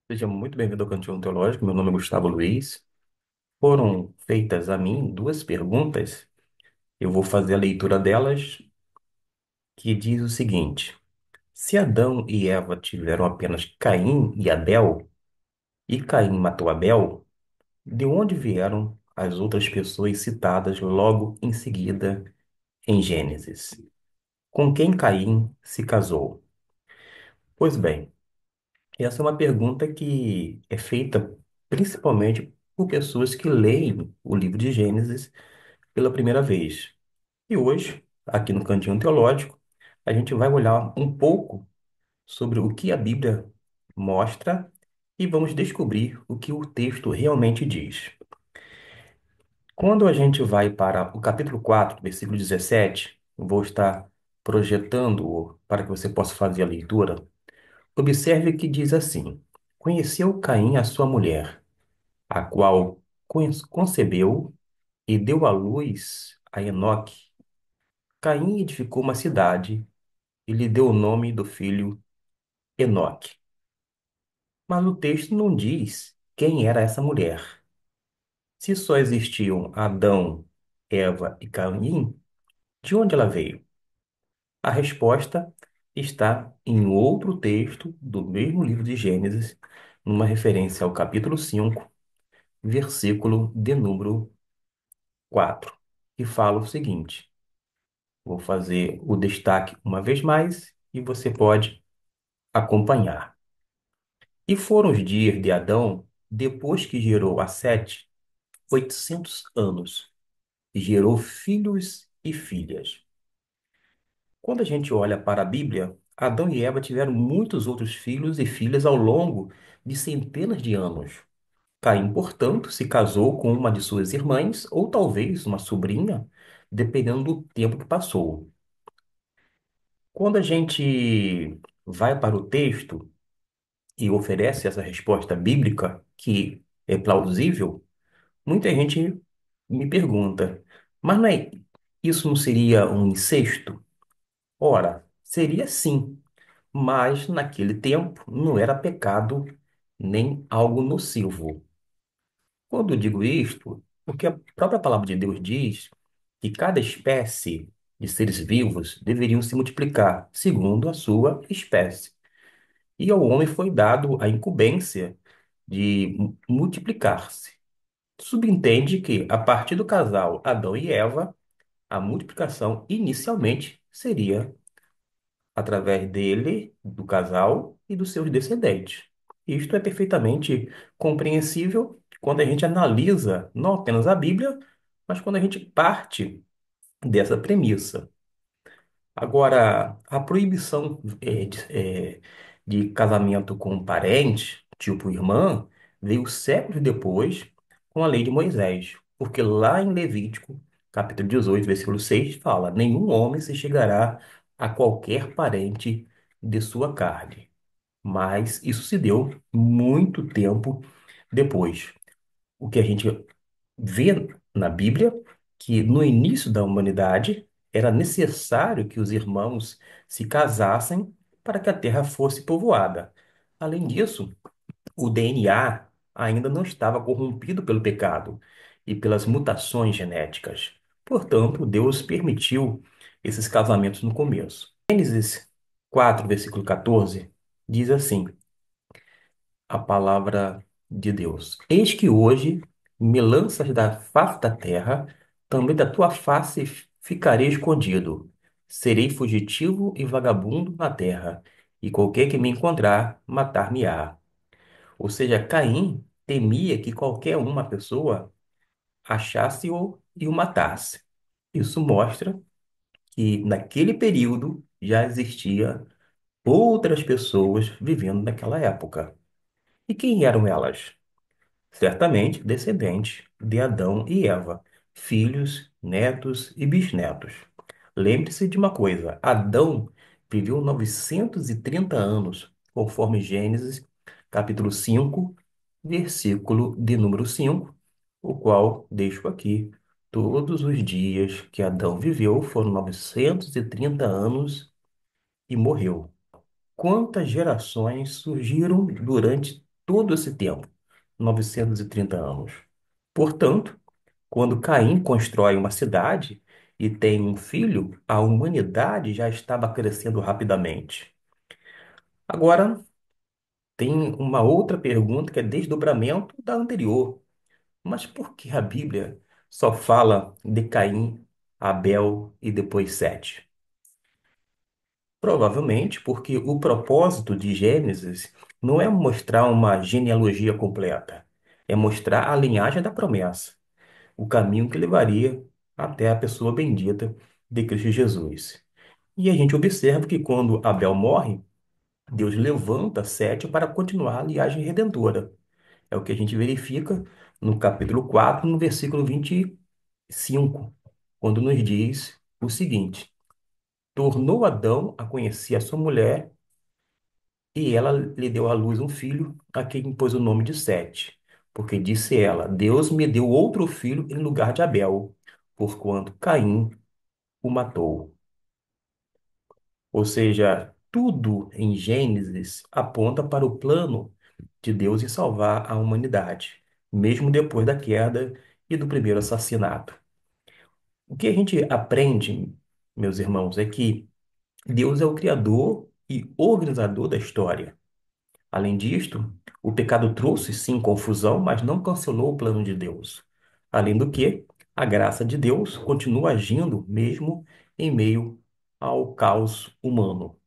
Seja muito bem-vindo ao Cantinho Teológico. Meu nome é Gustavo Luiz. Foram feitas a mim duas perguntas. Eu vou fazer a leitura delas, que diz o seguinte: se Adão e Eva tiveram apenas Caim e Abel, e Caim matou Abel, de onde vieram as outras pessoas citadas logo em seguida em Gênesis? Com quem Caim se casou? Pois bem, essa é uma pergunta que é feita principalmente por pessoas que leem o livro de Gênesis pela primeira vez. E hoje, aqui no Cantinho Teológico, a gente vai olhar um pouco sobre o que a Bíblia mostra e vamos descobrir o que o texto realmente diz. Quando a gente vai para o capítulo 4, versículo 17, eu vou estar projetando para que você possa fazer a leitura. Observe que diz assim: conheceu Caim a sua mulher, a qual concebeu e deu à luz a Enoque. Caim edificou uma cidade e lhe deu o nome do filho Enoque. Mas o texto não diz quem era essa mulher. Se só existiam Adão, Eva e Caim, de onde ela veio? A resposta está em outro texto do mesmo livro de Gênesis, numa referência ao capítulo 5, versículo de número 4, que fala o seguinte. Vou fazer o destaque uma vez mais e você pode acompanhar. E foram os dias de Adão, depois que gerou a Sete, 800 anos, e gerou filhos e filhas. Quando a gente olha para a Bíblia, Adão e Eva tiveram muitos outros filhos e filhas ao longo de centenas de anos. Caim, portanto, se casou com uma de suas irmãs, ou talvez uma sobrinha, dependendo do tempo que passou. Quando a gente vai para o texto e oferece essa resposta bíblica, que é plausível, muita gente me pergunta, mas isso não seria um incesto? Ora, seria sim, mas naquele tempo não era pecado nem algo nocivo. Quando eu digo isto, porque a própria palavra de Deus diz que cada espécie de seres vivos deveriam se multiplicar segundo a sua espécie. E ao homem foi dado a incumbência de multiplicar-se. Subentende que, a partir do casal Adão e Eva, a multiplicação inicialmente seria através dele, do casal e dos seus descendentes. Isto é perfeitamente compreensível quando a gente analisa não apenas a Bíblia, mas quando a gente parte dessa premissa. Agora, a proibição de casamento com um parente, tipo irmã, veio séculos depois com a lei de Moisés. Porque lá em Levítico, capítulo 18, versículo 6, fala: nenhum homem se chegará a qualquer parente de sua carne. Mas isso se deu muito tempo depois. O que a gente vê na Bíblia que no início da humanidade era necessário que os irmãos se casassem para que a terra fosse povoada. Além disso, o DNA ainda não estava corrompido pelo pecado e pelas mutações genéticas. Portanto, Deus permitiu esses casamentos no começo. Gênesis 4, versículo 14, diz assim: a palavra de Deus. Eis que hoje me lanças da face da terra, também da tua face ficarei escondido. Serei fugitivo e vagabundo na terra, e qualquer que me encontrar, matar-me-á. Ou seja, Caim temia que qualquer uma pessoa achasse-o e o matasse. Isso mostra que naquele período já existia outras pessoas vivendo naquela época. E quem eram elas? Certamente descendentes de Adão e Eva, filhos, netos e bisnetos. Lembre-se de uma coisa: Adão viveu 930 anos, conforme Gênesis, capítulo 5, versículo de número 5, o qual deixo aqui. Todos os dias que Adão viveu foram 930 anos e morreu. Quantas gerações surgiram durante todo esse tempo, 930 anos. Portanto, quando Caim constrói uma cidade e tem um filho, a humanidade já estava crescendo rapidamente. Agora, tem uma outra pergunta que é desdobramento da anterior. Mas por que a Bíblia só fala de Caim, Abel e depois Sete? Provavelmente porque o propósito de Gênesis não é mostrar uma genealogia completa, é mostrar a linhagem da promessa, o caminho que levaria até a pessoa bendita de Cristo Jesus. E a gente observa que quando Abel morre, Deus levanta Sete para continuar a linhagem redentora. É o que a gente verifica no capítulo 4, no versículo 25, quando nos diz o seguinte: tornou Adão a conhecer a sua mulher, e ela lhe deu à luz um filho, a quem pôs o nome de Sete. Porque disse ela: Deus me deu outro filho em lugar de Abel, porquanto Caim o matou. Ou seja, tudo em Gênesis aponta para o plano de Deus em salvar a humanidade, mesmo depois da queda e do primeiro assassinato. O que a gente aprende, meus irmãos, é que Deus é o criador e organizador da história. Além disto, o pecado trouxe sim confusão, mas não cancelou o plano de Deus. Além do que, a graça de Deus continua agindo mesmo em meio ao caos humano.